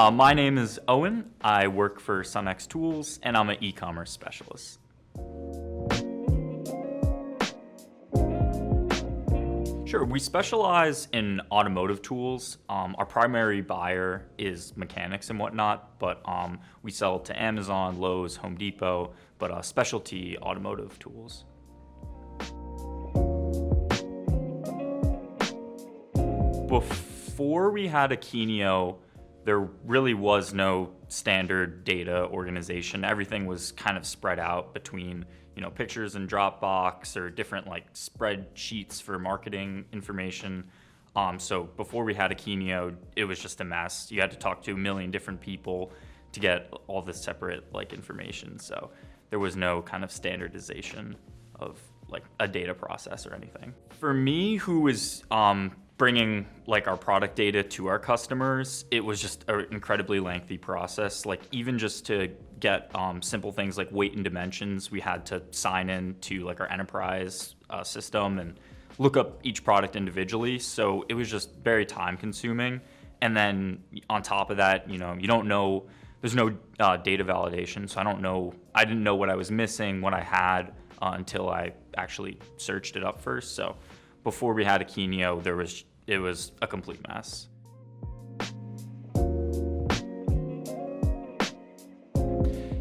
My name is Owen. I work for Sunex Tools, and I'm an e-commerce specialist. Sure, we specialize in automotive tools. Our primary buyer is mechanics and whatnot, but we sell to Amazon, Lowe's, Home Depot, but specialty automotive tools. Before we had Akeneo, there really was no standard data organization. Everything was kind of spread out between, pictures in Dropbox or different spreadsheets for marketing information. So before we had Akeneo, it was just a mess. You had to talk to a million different people to get all this separate information. So there was no kind of standardization of a data process or anything. For me, who was bringing our product data to our customers, it was just an incredibly lengthy process. Even just to get simple things like weight and dimensions, we had to sign in to our enterprise system and look up each product individually. So it was just very time consuming. And then on top of that, you don't know, there's no data validation. So I didn't know what I was missing, what I had until I actually searched it up first. So before we had Akeneo, it was a complete mess.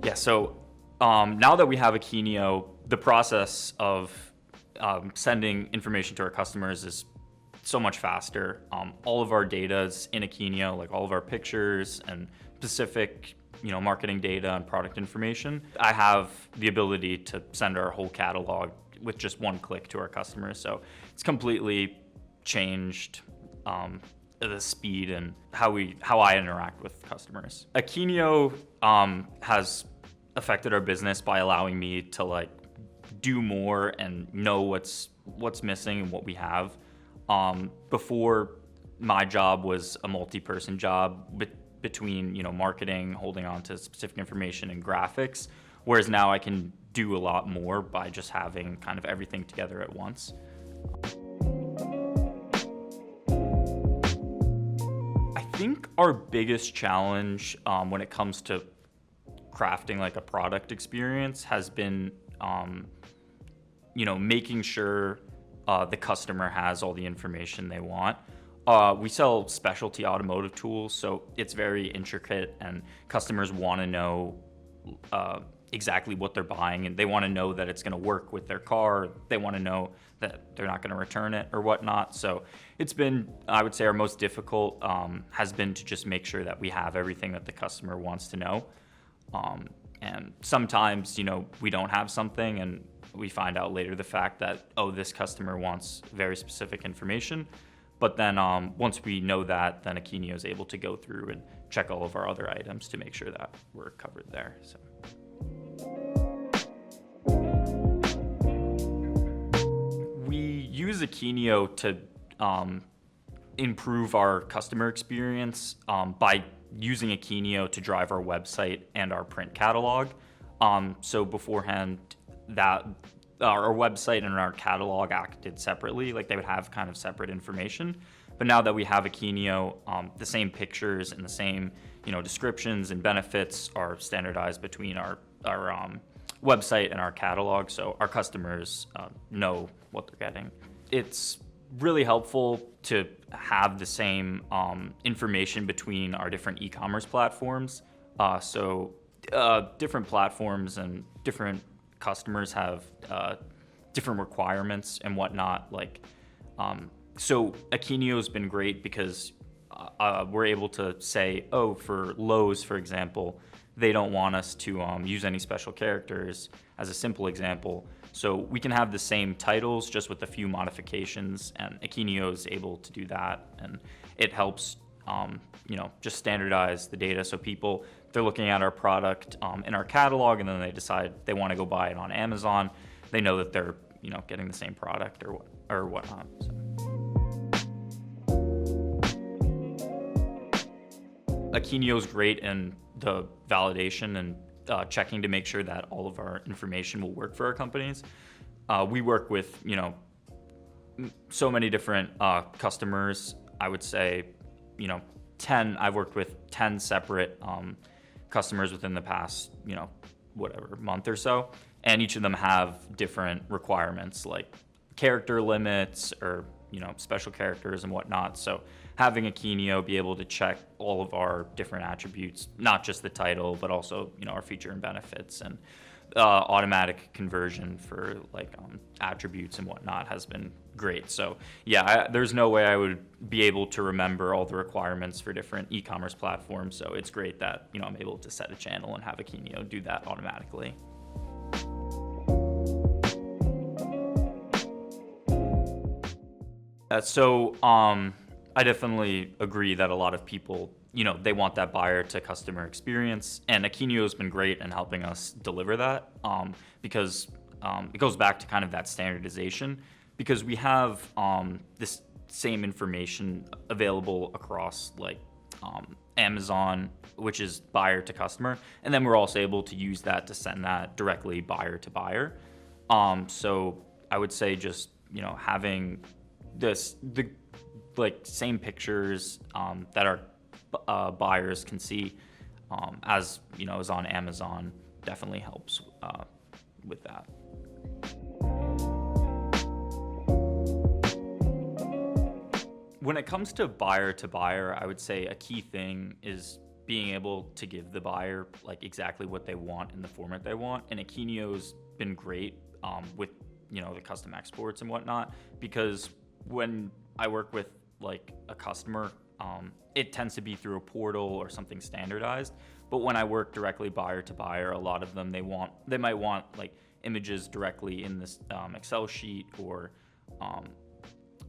Yeah, so now that we have Akeneo, the process of sending information to our customers is so much faster. All of our data is in Akeneo, all of our pictures and specific marketing data and product information. I have the ability to send our whole catalog with just one click to our customers. So it's completely changed the speed and how I interact with customers. Akeneo has affected our business by allowing me to do more and know what's missing and what we have. Before, my job was a multi-person job between marketing, holding on to specific information, and graphics, whereas now I can do a lot more by just having kind of everything together at once. I think our biggest challenge when it comes to crafting a product experience has been making sure the customer has all the information they want. We sell specialty automotive tools, so it's very intricate, and customers want to know exactly what they're buying, and they want to know that it's going to work with their car. They want to know that they're not going to return it or whatnot. So it's been, I would say, our most difficult has been to just make sure that we have everything that the customer wants to know. And sometimes, we don't have something, and we find out later the fact that, this customer wants very specific information. But then once we know that, then Akeneo is able to go through and check all of our other items to make sure that we're covered there. So. We use Akeneo to improve our customer experience by using Akeneo to drive our website and our print catalog. So beforehand, that our website and our catalog acted separately, they would have kind of separate information. But now that we have Akeneo, the same pictures and the same descriptions and benefits are standardized between our website and our catalog, so our customers know what they're getting. It's really helpful to have the same information between our different e-commerce platforms. So different platforms and different customers have different requirements and whatnot. So Akeneo has been great because we're able to say, for Lowe's, for example, they don't want us to use any special characters, as a simple example. So we can have the same titles just with a few modifications, and Akeneo is able to do that, and it helps just standardize the data. So people, they're looking at our product in our catalog, and then they decide they want to go buy it on Amazon. They know that they're getting the same product or whatnot. So. Akeneo is great in the validation and checking to make sure that all of our information will work for our companies. We work with so many different customers. I would say I've worked with 10 separate customers within the past, whatever, month or so. And each of them have different requirements like character limits or, special characters and whatnot. So having Akeneo be able to check all of our different attributes, not just the title, but also, our feature and benefits and automatic conversion for attributes and whatnot has been great. So yeah, there's no way I would be able to remember all the requirements for different e-commerce platforms. So it's great that, I'm able to set a channel and have Akeneo do that automatically. I definitely agree that a lot of people, they want that buyer to customer experience, and Akeneo has been great in helping us deliver that because it goes back to kind of that standardization, because we have this same information available across Amazon, which is buyer to customer, and then we're also able to use that to send that directly buyer to buyer. So I would say just, having the same pictures that our buyers can see as is on Amazon definitely helps with that. When it comes to buyer, I would say a key thing is being able to give the buyer exactly what they want in the format they want. And Akeneo's been great with the custom exports and whatnot, because when I work with a customer, it tends to be through a portal or something standardized. But when I work directly buyer to buyer, a lot of them they might want images directly in this Excel sheet, or I'm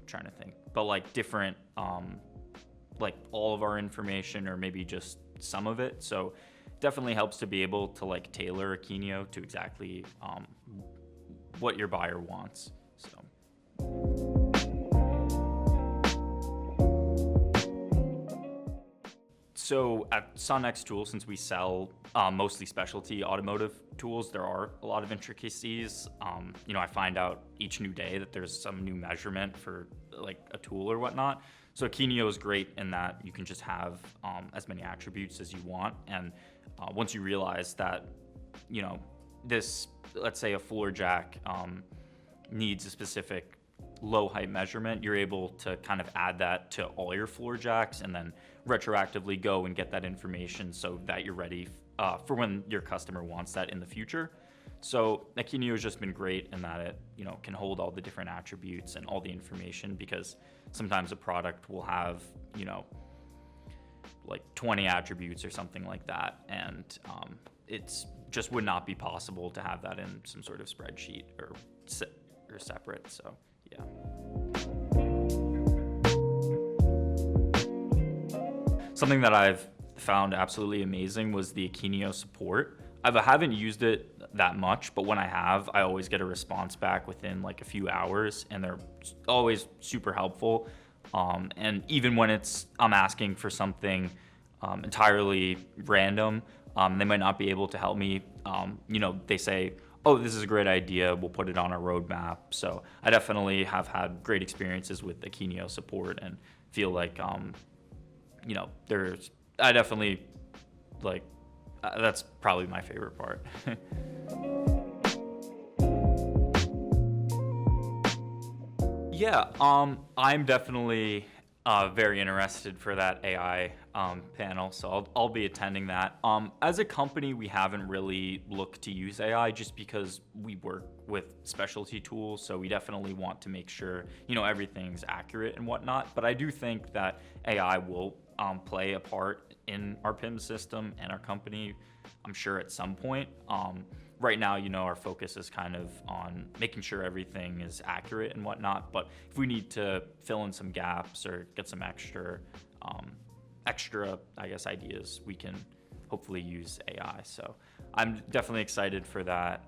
trying to think, but different all of our information, or maybe just some of it. So definitely helps to be able to tailor Akeneo to exactly what your buyer wants. So at Sunex Tools, since we sell mostly specialty automotive tools, there are a lot of intricacies. I find out each new day that there's some new measurement for a tool or whatnot. So Akeneo is great in that you can just have as many attributes as you want. And once you realize that, this, let's say a floor jack needs a specific low height measurement, you're able to kind of add that to all your floor jacks and then retroactively go and get that information so that you're ready for when your customer wants that in the future. So Akeneo has just been great in that it can hold all the different attributes and all the information, because sometimes a product will have 20 attributes or something like that, and it's just would not be possible to have that in some sort of spreadsheet or separate. So yeah. Something that I've found absolutely amazing was the Akeneo support. I haven't used it that much, but when I have, I always get a response back within a few hours, and they're always super helpful. And even when I'm asking for something entirely random, they might not be able to help me. They say, oh, this is a great idea, we'll put it on our roadmap. So I definitely have had great experiences with Akeneo support, and feel I definitely that's probably my favorite part. Yeah, I'm definitely very interested for that AI panel, so I'll be attending that. As a company, we haven't really looked to use AI just because we work with specialty tools, so we definitely want to make sure everything's accurate and whatnot. But I do think that AI will play a part in our PIM system and our company, I'm sure at some point. Right now, our focus is kind of on making sure everything is accurate and whatnot. But if we need to fill in some gaps or get some extra, I guess, ideas, we can hopefully use AI. So I'm definitely excited for that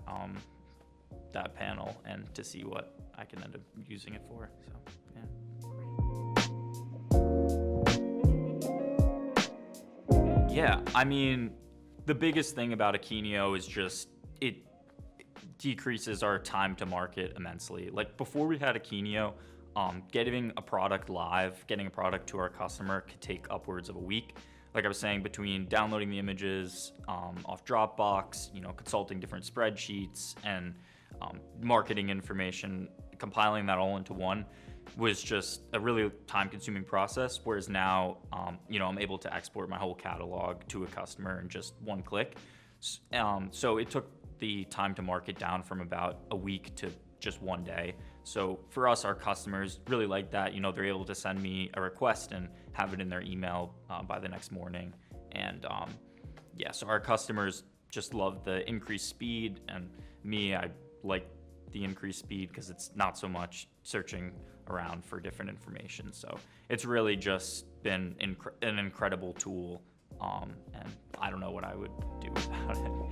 panel and to see what I can end up using it for. So yeah. Yeah, I mean, the biggest thing about Akeneo is just it decreases our time to market immensely. Before we had Akeneo, getting a product live, getting a product to our customer could take upwards of a week. Like I was saying, between downloading the images off Dropbox, consulting different spreadsheets and marketing information, compiling that all into one was just a really time-consuming process. Whereas now, I'm able to export my whole catalog to a customer in just one click. So it took the time to market down from about a week to just one day. So for us, our customers really like that. They're able to send me a request and have it in their email by the next morning. And so our customers just love the increased speed, and me, I like the increased speed because it's not so much searching around for different information. So it's really just been an incredible tool, and I don't know what I would do without it.